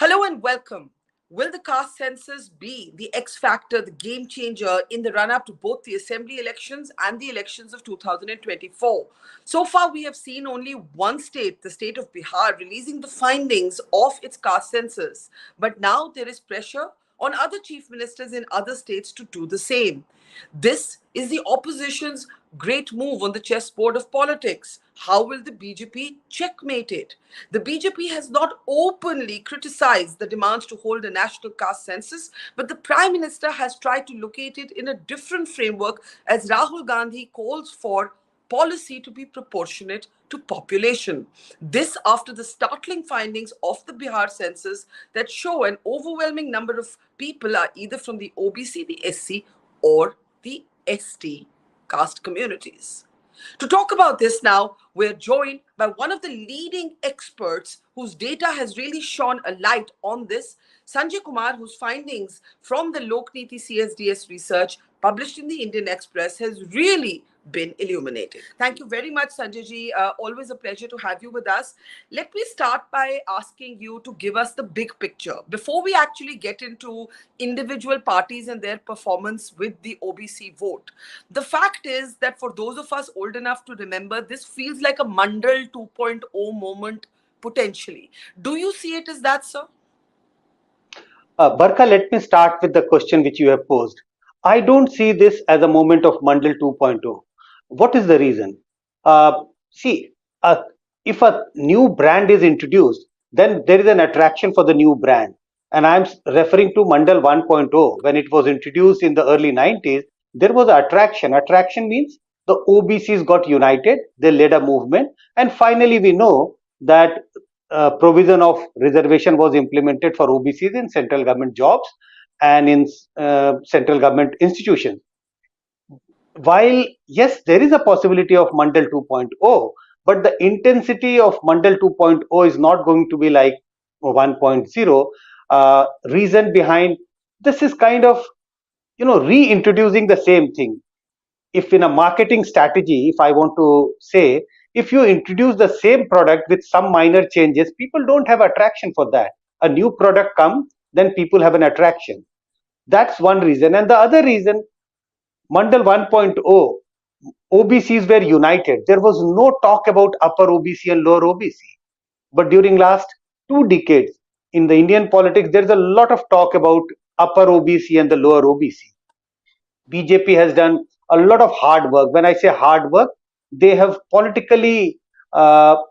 Hello and welcome. Will the caste census be the X factor, the game changer in the run up to both the assembly elections and the elections of 2024? So far, we have seen only one state, the state of Bihar, releasing the findings of its caste census. But now there is pressure on other chief ministers in other states to do the same. This is the opposition's great move on the chessboard of politics. How will the BJP checkmate it? The BJP has not openly criticized the demands to hold a national caste census, but the Prime Minister has tried to locate it in a different framework as Rahul Gandhi calls for policy to be proportionate to population. This after the startling findings of the Bihar census that show an overwhelming number of people are either from the OBC, the SC, or the ST caste communities. To talk about this now, we're joined by one of the leading experts whose data has really shone a light on this, Sanjay Kumar, whose findings from the Lokniti-CSDS research published in the Indian Express has really been illuminated. Thank you very much, Sanjay ji. Always a pleasure to have you with us. Let me start by asking you to give us the big picture before we actually get into individual parties and their performance with the OBC vote. The fact is that for those of us old enough to remember, this feels like a Mandal 2.0 moment potentially. Do you see it as that, sir? Barkha, let me start with the question which you have posed. I don't see this as a moment of Mandal 2.0. What is the reason? See, uh, if a new brand is introduced, then there is an attraction for the new brand. And I'm referring to Mandal 1.0. When it was introduced in the early 90s, there was an attraction. Attraction means the OBCs got united, they led a movement, and finally we know that provision of reservation was implemented for OBCs in central government jobs and in central government institutions. While yes, there is a possibility of Mandal 2.0, but the intensity of Mandal 2.0 is not going to be like 1.0. Reason behind this is kind of reintroducing the same thing. If in a marketing strategy, if I want to say, if you introduce the same product with some minor changes, people don't have attraction for that. A new product comes, then people have an attraction. That's one reason. And the other reason, Mandal 1.0, OBCs were united. There was no talk about upper OBC and lower OBC. But during last 2 decades in the Indian politics, there's a lot of talk about upper OBC and the lower OBC. BJP has done a lot of hard work. When I say hard work, they have politically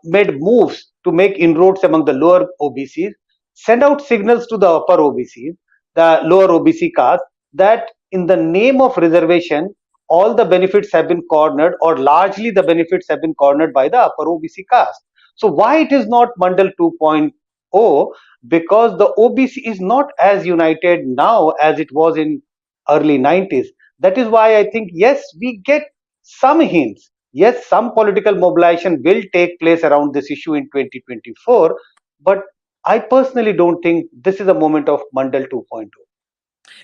made moves to make inroads among the lower OBCs, send out signals to the upper OBCs, the lower OBC caste, that in the name of reservation, all the benefits have been cornered, or largely the benefits have been cornered by the upper OBC caste. So why it is not Mandal 2.0? Because the OBC is not as united now as it was in early 90s. That is why I think, yes, we get some hints. Yes, some political mobilization will take place around this issue in 2024, but I personally don't think this is a moment of Mandal 2.0.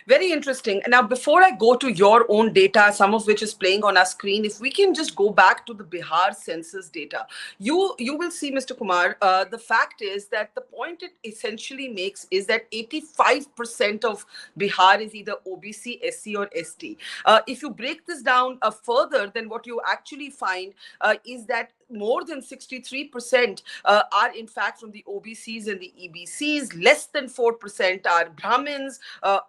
Very interesting. Now, before I go to your own data, some of which is playing on our screen, if we can just go back to the Bihar census data, you will see, Mr. Kumar, the fact is that the point it essentially makes is that 85% of Bihar is either OBC, SC, or ST. If you break this down further, then what you actually find is that more than 63% are in fact from the OBCs and the EBCs, less than 4% are Brahmins,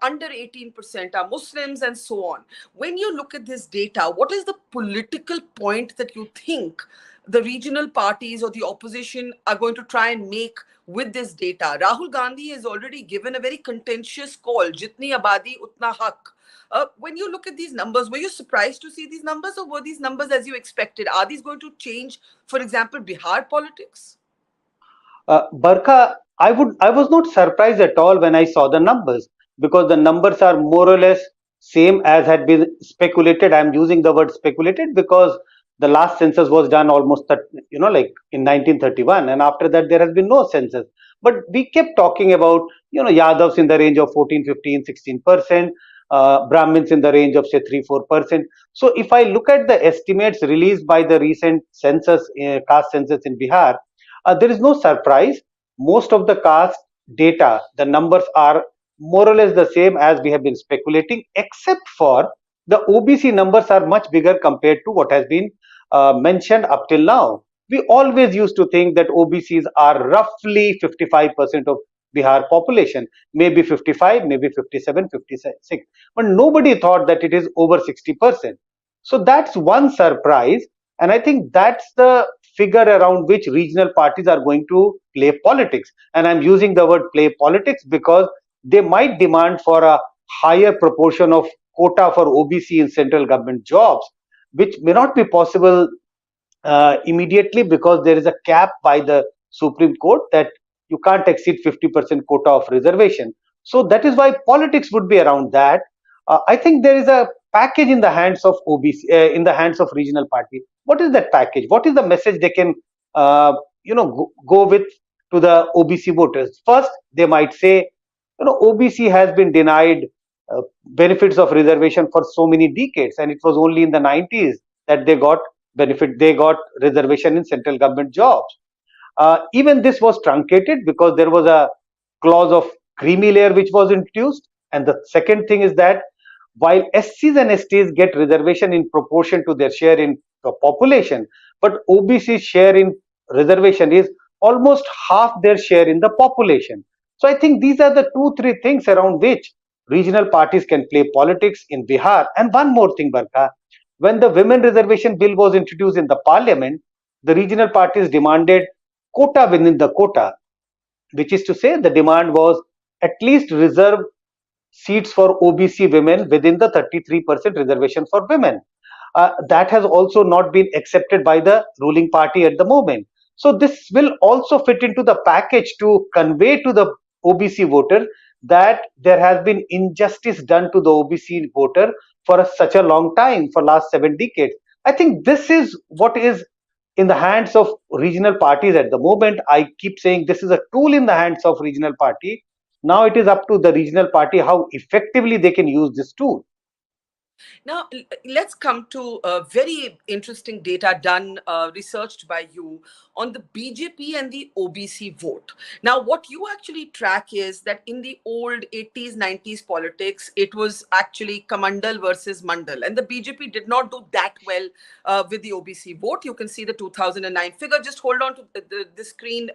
under 18% are Muslims, and so on. When you look at this data, what is the political point that you think the regional parties or the opposition are going to try and make with this data? Rahul Gandhi has already given a very contentious call, Jitni Abadi Utna Hak. When you look at these numbers, were you surprised to see these numbers, or were these numbers as you expected? Are these going to change, for example, Bihar politics? Barkha, I was not surprised at all when I saw the numbers, because the numbers are more or less same as had been speculated. I'm using the word speculated because the last census was done almost like in 1931, and after that there has been no census. But we kept talking about Yadavs in the range of 14, 15, 16%, Brahmins in the range of say 3, 4%. So if I look at the estimates released by the recent census, caste census in Bihar, there is no surprise. Most of the caste data, the numbers are more or less the same as we have been speculating, except for the OBC numbers are much bigger compared to what has been mentioned up till now. We always used to think that OBCs are roughly 55% of Bihar population, maybe 55, maybe 57, 56, but nobody thought that it is over 60%. So that's one surprise, and I think that's the figure around which regional parties are going to play politics. And I'm using the word play politics because they might demand for a higher proportion of quota for OBC in central government jobs, which may not be possible immediately because there is a cap by the Supreme Court that you can't exceed 50% quota of reservation. So that is why politics would be around that. I think there is a package in the hands of OBC, in the hands of regional party. What is that package? What is the message they can, go with to the OBC voters? First, they might say, OBC has been denied benefits of reservation for so many decades, and it was only in the 90s that they got reservation in central government jobs. Even this was truncated because there was a clause of creamy layer which was introduced. And the second thing is that while SCs and STs get reservation in proportion to their share in the population, but OBC share in reservation is almost half their share in the population. So I think these are the two, three things around which regional parties can play politics in Bihar. And one more thing, Barkha, when the women reservation bill was introduced in the parliament, the regional parties demanded quota within the quota, which is to say the demand was at least reserve seats for OBC women within the 33% reservation for women. That has also not been accepted by the ruling party at the moment. So this will also fit into the package to convey to the OBC voter that there has been injustice done to the OBC voter for such a long time, for last 7 decades. I think this is what is in the hands of regional parties at the moment. I keep saying this is a tool in the hands of regional party. Now it is up to the regional party how effectively they can use this tool. Now, let's come to very interesting data done, researched by you on the BJP and the OBC vote. Now, what you actually track is that in the old 80s, 90s politics, it was actually Kamandal versus Mandal. And the BJP did not do that well with the OBC vote. You can see the 2009 figure. Just hold on to the screen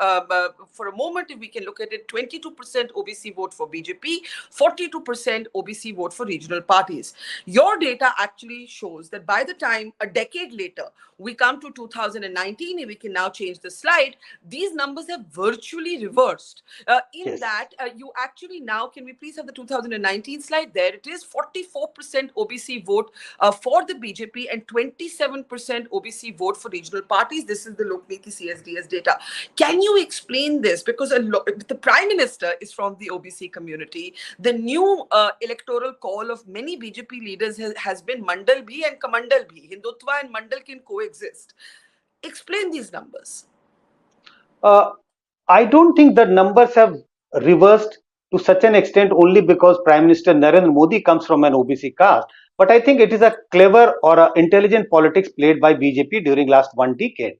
for a moment. If we can look at it, 22% OBC vote for BJP, 42% OBC vote for regional parties. Your data actually shows that by the time a decade later we come to 2019, and we can now change the slide, these numbers have virtually reversed. In Yes. that, you actually now, can we please have the 2019 slide? There it is, 44% OBC vote for the BJP and 27% OBC vote for regional parties. This is the Lokniti-CSDS data. Can you explain this? Because the Prime Minister is from the OBC community. The new electoral call of many BJP leaders has been Mandal bhi and Kamandal bhi. Hindutva and Mandal can coexist. Explain these numbers. Uh, I don't think the numbers have reversed to such an extent only because Prime Minister Narendra Modi comes from an OBC caste. But I think it is a clever or a intelligent politics played by BJP during last 1 decade.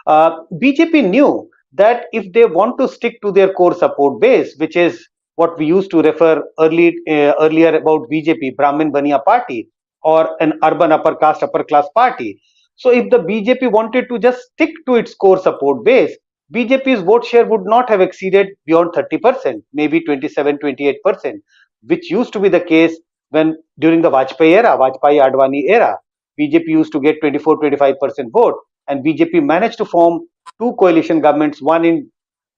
BJP knew that if they want to stick to their core support base, which is what we used to refer earlier about BJP, Brahmin Baniya Party, or an urban upper caste, upper class party. So if the BJP wanted to just stick to its core support base, BJP's vote share would not have exceeded beyond 30%, maybe 27, 28%, which used to be the case when during the Vajpayee Advani era, BJP used to get 24, 25% vote, and BJP managed to form two coalition governments, one in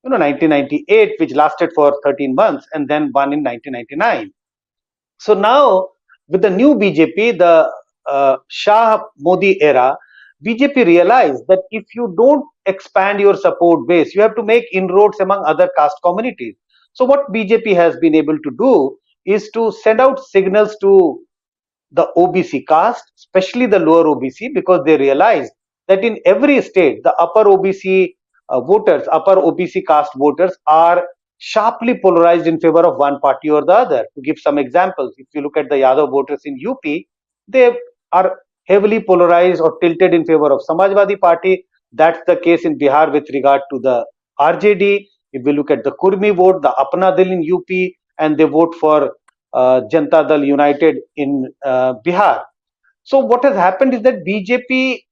1998, which lasted for 13 months, and then one in 1999. So now, with the new BJP, the Shah Modi era, BJP realized that if you don't expand your support base, you have to make inroads among other caste communities. So, what BJP has been able to do is to send out signals to the OBC caste, especially the lower OBC, because they realized that in every state, the upper OBC voters, upper OBC caste voters are sharply polarized in favor of one party or the other. To give some examples, if you look at the Yadav voters in UP, they are heavily polarized or tilted in favor of Samajwadi Party. That's the case in Bihar with regard to the RJD. If we look at the Kurmi vote, the Apna Dal in UP, and they vote for Janata Dal United in Bihar. So what has happened is that BJP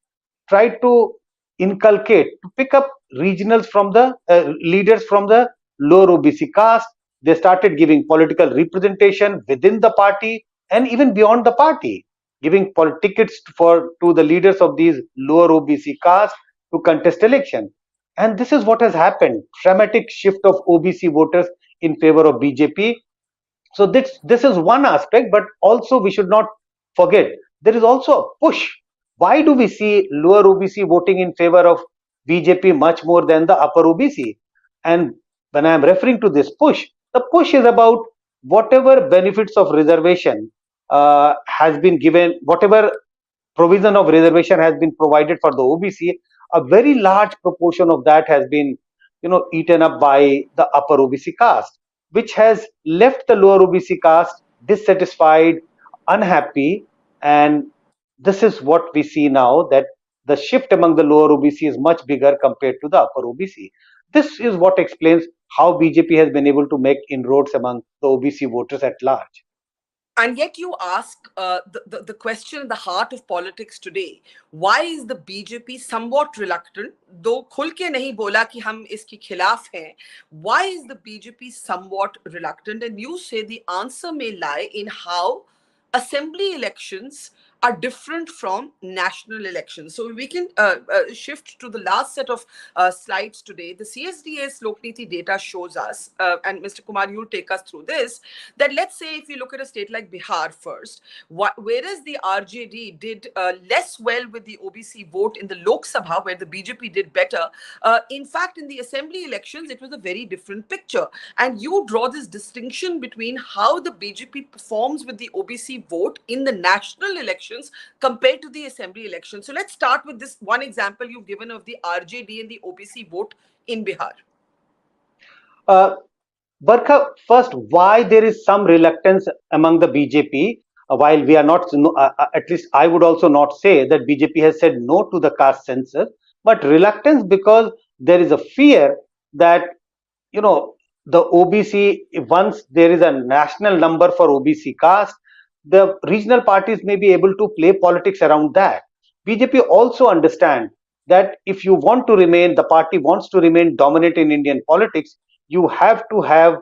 tried to inculcate, to pick up regionals from the leaders from the lower OBC caste. They started giving political representation within the party and even beyond the party, giving tickets for to the leaders of these lower OBC caste to contest election. And this is what has happened: dramatic shift of OBC voters in favor of BJP. So this is one aspect, but also we should not forget there is also a push. Why do we see lower OBC voting in favor of BJP much more than the upper OBC? And when I am referring to this push, the push is about whatever benefits of reservation has been given, whatever provision of reservation has been provided for the OBC. A very large proportion of that has been, eaten up by the upper OBC caste, which has left the lower OBC caste dissatisfied, unhappy, and this is what we see now, that the shift among the lower OBC is much bigger compared to the upper OBC. This is what explains how BJP has been able to make inroads among the OBC voters at large. And yet you ask the question at the heart of politics today, why is the BJP somewhat reluctant, though khul ke nahi bola ki hum iske khilaf hain, why is the BJP somewhat reluctant? And you say the answer may lie in how assembly elections are different from national elections. So we can shift to the last set of slides today. The CSDS Lokniti data shows us, and Mr. Kumar, you'll take us through this, that let's say if you look at a state like Bihar first, whereas the RJD did less well with the OBC vote in the Lok Sabha, where the BJP did better, in fact, in the assembly elections, it was a very different picture. And you draw this distinction between how the BJP performs with the OBC vote in the national elections compared to the assembly elections. So let's start with this one example you've given of the RJD and the OBC vote in Bihar. Barkha, first, why there is some reluctance among the BJP, while we are not, at least I would also not say that BJP has said no to the caste census, but reluctance because there is a fear that, the OBC, once there is a national number for OBC caste, the regional parties may be able to play politics around that. BJP also understand that if you want to remain, the party wants to remain dominant in Indian politics, you have to have,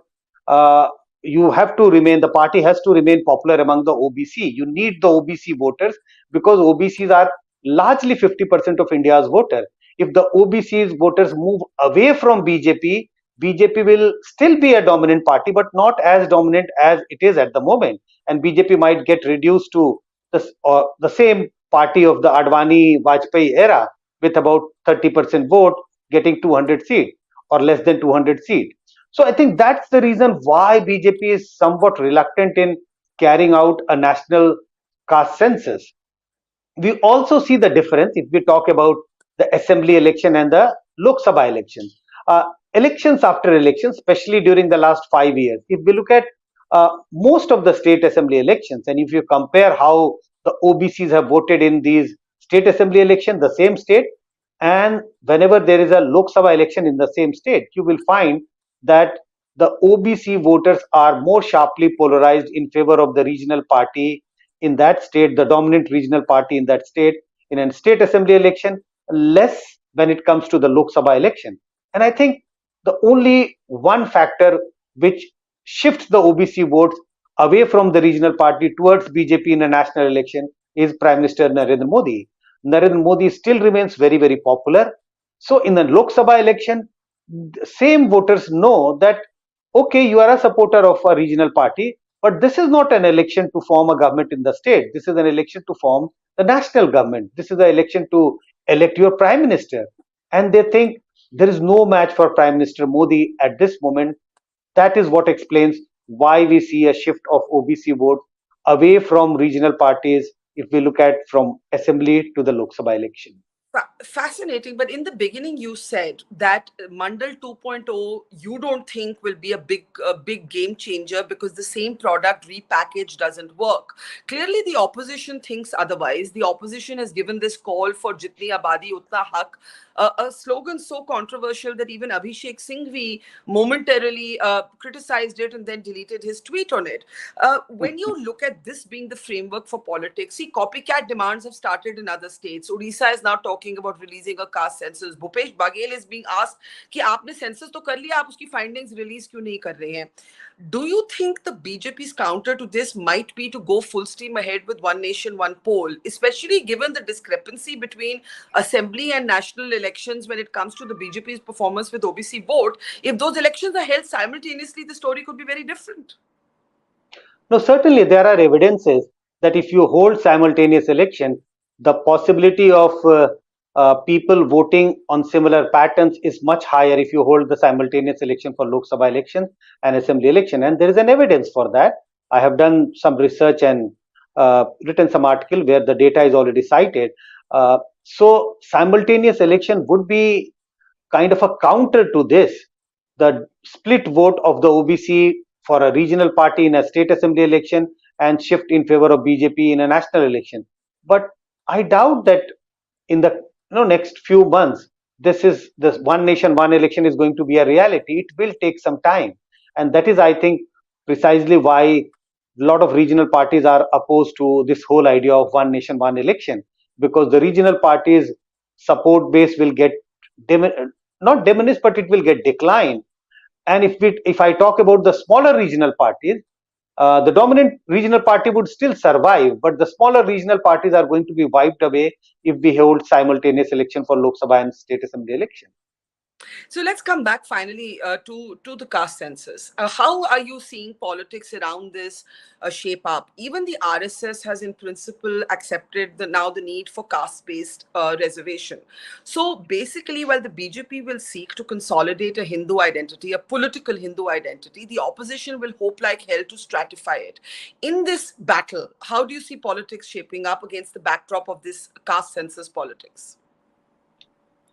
the party has to remain popular among the OBC. You need the OBC voters because OBCs are largely 50% of India's voter. If the OBC's voters move away from BJP, BJP will still be a dominant party, but not as dominant as it is at the moment. And BJP might get reduced to the same party of the Advani Vajpayee era with about 30% vote, getting 200 seats or less than 200 seats. So I think that's the reason why BJP is somewhat reluctant in carrying out a national caste census. We also see the difference if we talk about the assembly election and the Lok Sabha election. Elections after elections, especially during the last 5 years, if we look at most of the state assembly elections, and if you compare how the OBCs have voted in these state assembly elections, the same state, and whenever there is a Lok Sabha election in the same state, you will find that the OBC voters are more sharply polarized in favor of the regional party in that state, the dominant regional party in that state, in a state assembly election, less when it comes to the Lok Sabha election. And I think the only one factor which shifts the OBC votes away from the regional party towards BJP in a national election is Prime Minister Narendra Modi. Narendra Modi still remains very, very popular. So in the Lok Sabha election, same voters know that, okay, you are a supporter of a regional party, but this is not an election to form a government in the state. This is an election to form the national government. This is an election to elect your prime minister. And they think there is no match for Prime Minister Modi at this moment. That is what explains why we see a shift of OBC vote away from regional parties if we look at from assembly to the Lok Sabha election. Fascinating. But in the beginning, you said that Mandal 2.0, you don't think will be a big game changer because the same product repackaged doesn't work. Clearly, the opposition thinks otherwise. The opposition has given this call for Jitni Abadi Utna Hak. a slogan so controversial that even Abhishek Singhvi momentarily criticized it and then deleted his tweet on it. When you look at this being the framework for politics, see, copycat demands have started in other states. Odisha is now talking about releasing a caste census. Bhupesh Baghel is being asked कि आपने census तो कर लिया, आप उसकी findings release क्यों नहीं कर रहे हैं? Do you think the BJP's counter to this might be to go full steam ahead with one nation, one poll, especially given the discrepancy between assembly and national elections when it comes to the BJP's performance with OBC vote? If those elections are held simultaneously, the story could be very different. No, certainly there are evidences that if you hold simultaneous election, the possibility of people voting on similar patterns is much higher if you hold the simultaneous election for Lok Sabha election and assembly election. And there is an evidence for that. I have done some research and written some article where the data is already cited. So simultaneous election would be kind of a counter to this. The split vote of the OBC for a regional party in a state assembly election and shift in favor of BJP in a national election. But I doubt that in the next few months, this one nation, one election is going to be a reality. It will take some time. And that is, I think, precisely why a lot of regional parties are opposed to this whole idea of one nation, one election, because the regional parties' support base will get not diminished, but it will get declined. And if I talk about the smaller regional parties, the dominant regional party would still survive, but the smaller regional parties are going to be wiped away if we hold simultaneous election for Lok Sabha and state assembly election. So let's come back finally to the caste census. How are you seeing politics around this shape up? Even the RSS has in principle accepted now the need for caste-based reservation. So basically, while the BJP will seek to consolidate a Hindu identity, a political Hindu identity, the opposition will hope like hell to stratify it. In this battle, how do you see politics shaping up against the backdrop of this caste census politics?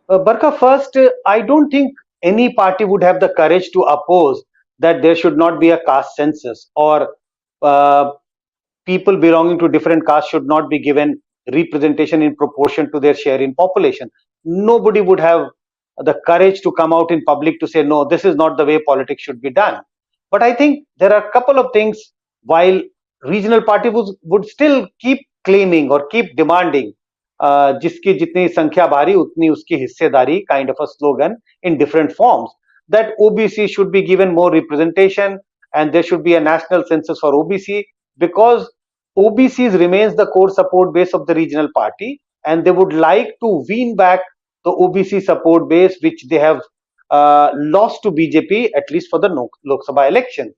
Barkha, first, I don't think any party would have the courage to oppose that there should not be a caste census, or uh, people belonging to different castes should not be given representation in proportion to their share in population. Nobody would have the courage to come out in public to say, no, this is not the way politics should be done. But I think there are a couple of things while regional parties would still keep claiming or keep demanding जिसकी जितनी संख्या भारी उतनी उसकी हिस्सेदारी, kind of a slogan in different forms, that OBC should be given more representation and there should be a national census for OBC, because OBCs remains the core support base of the regional party, and they would like to wean back the OBC support base which they have lost to BJP, at least for the Lok Sabha election.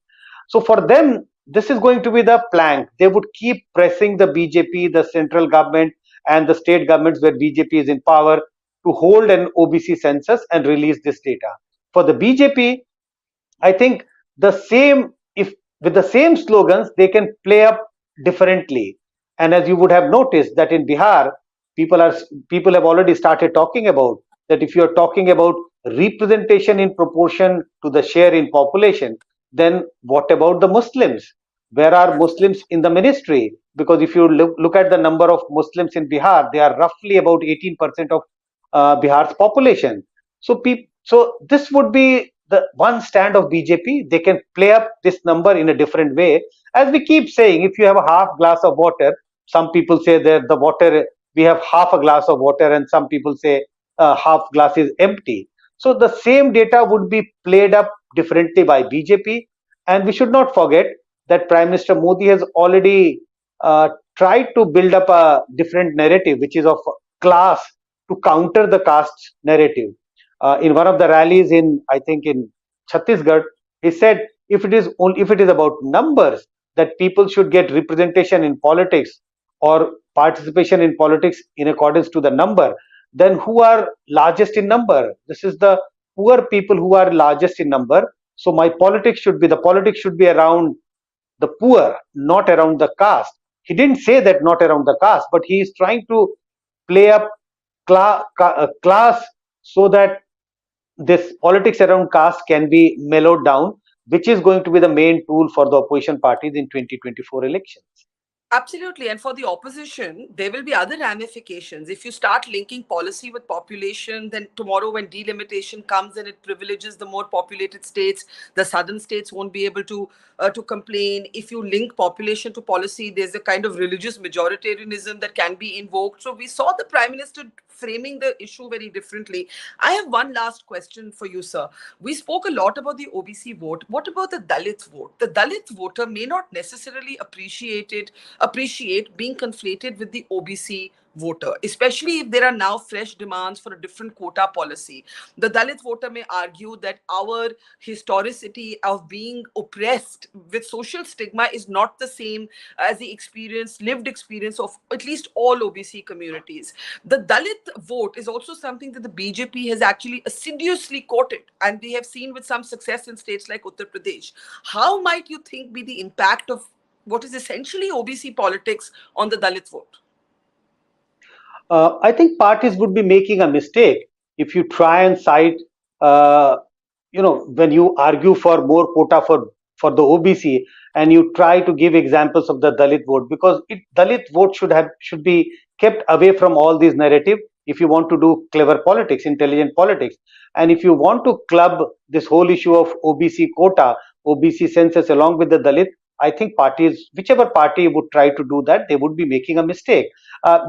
So for them, this is going to be the plank. They would keep pressing the BJP, the central government, and the state governments where BJP is in power to hold an OBC census and release this data. For the BJP, I think the same, if with the same slogans, they can play up differently. And as you would have noticed that in Bihar, people have already started talking about that if you're talking about representation in proportion to the share in population, then what about the Muslims? Where are Muslims in the ministry? Because if you look at the number of Muslims in Bihar, they are roughly about 18% of Bihar's population. So this would be the one stand of BJP. They can play up this number in a different way. As we keep saying, if you have a half glass of water, some people say that the water, we have half a glass of water, and some people say half glass is empty. So the same data would be played up differently by BJP. And we should not forget that Prime Minister Modi has already tried to build up a different narrative, which is of class, to counter the caste narrative. In one of the rallies I think in Chhattisgarh, he said if it is about numbers, that people should get representation in politics or participation in politics in accordance to the number, then who are largest in number? This is the poor people who are largest in number. So the politics should be around the poor, not around the caste. He didn't say that not around the caste, but he is trying to play up class so that this politics around caste can be mellowed down, which is going to be the main tool for the opposition parties in 2024 elections. Absolutely. And for the opposition, there will be other ramifications. If you start linking policy with population, then tomorrow when delimitation comes and it privileges the more populated states, the southern states won't be able to complain. If you link population to policy, there's a kind of religious majoritarianism that can be invoked. So we saw the Prime Minister framing the issue very differently. I have one last question for you, sir. We spoke a lot about the OBC vote. What about the Dalit vote? The Dalit voter may not necessarily appreciate being conflated with the OBC voter, especially if there are now fresh demands for a different quota policy. The Dalit voter may argue that our historicity of being oppressed with social stigma is not the same as the lived experience of at least all OBC communities. The Dalit vote is also something that the BJP has actually assiduously courted, and we have seen with some success in states like Uttar Pradesh. How might you think be the impact of what is essentially OBC politics on the Dalit vote? I think parties would be making a mistake if you try and cite, uh, when you argue for more quota for the OBC and you try to give examples of the Dalit vote, because Dalit vote should be kept away from all these narrative if you want to do clever politics, intelligent politics, and if you want to club this whole issue of OBC quota, OBC census along with the Dalit. I think parties, whichever party would try to do that, they would be making a mistake,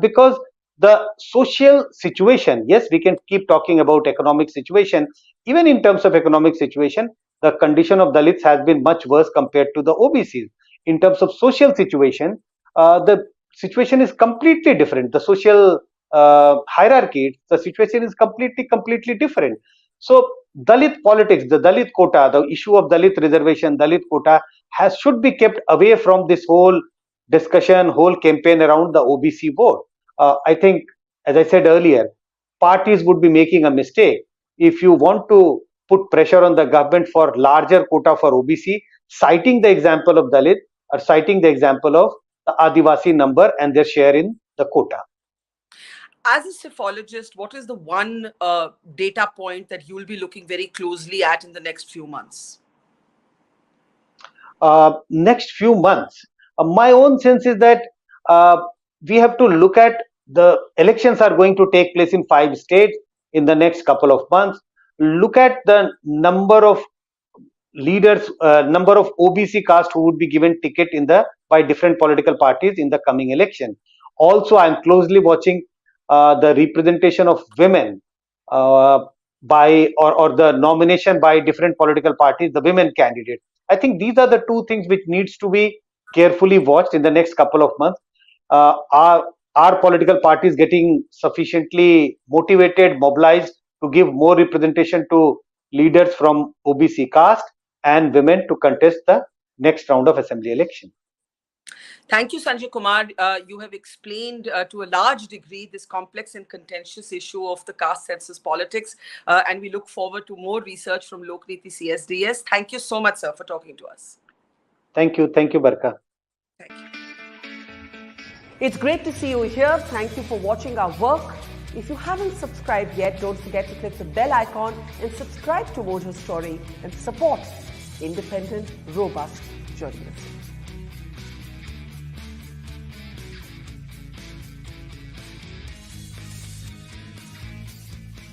because the social situation, yes, we can keep talking about economic situation. Even in terms of economic situation, the condition of Dalits has been much worse compared to the OBCs. In terms of social situation, the situation is completely different. The social hierarchy, the situation is completely different. So Dalit politics, the Dalit quota, the issue of Dalit reservation, Dalit quota should be kept away from this whole discussion, whole campaign around the OBC vote. I think, as I said earlier, parties would be making a mistake if you want to put pressure on the government for larger quota for OBC, citing the example of Dalit or citing the example of the Adivasi number and their share in the quota. As a psephologist, what is the one data point that you will be looking very closely at in the next few months? Next few months, my own sense is that we have to look at the elections are going to take place in 5 states in the next couple of months. Look at the number of leaders, number of OBC caste who would be given ticket by different political parties in the coming election. Also, I am closely watching the representation of women by or the nomination by different political parties, the women candidates. I think these are the two things which needs to be carefully watched in the next couple of months. Are political parties getting sufficiently motivated, mobilized to give more representation to leaders from OBC caste and women to contest the next round of assembly election? Thank you, Sanjay Kumar. You have explained to a large degree this complex and contentious issue of the caste census politics, and we look forward to more research from Lokniti-CSDS. Thank you so much, sir, for talking to us. Thank you, Barkha. Thank you. It's great to see you here. Thank you for watching our work. If you haven't subscribed yet, don't forget to click the bell icon and subscribe to Mojo Story and support independent, robust journalism.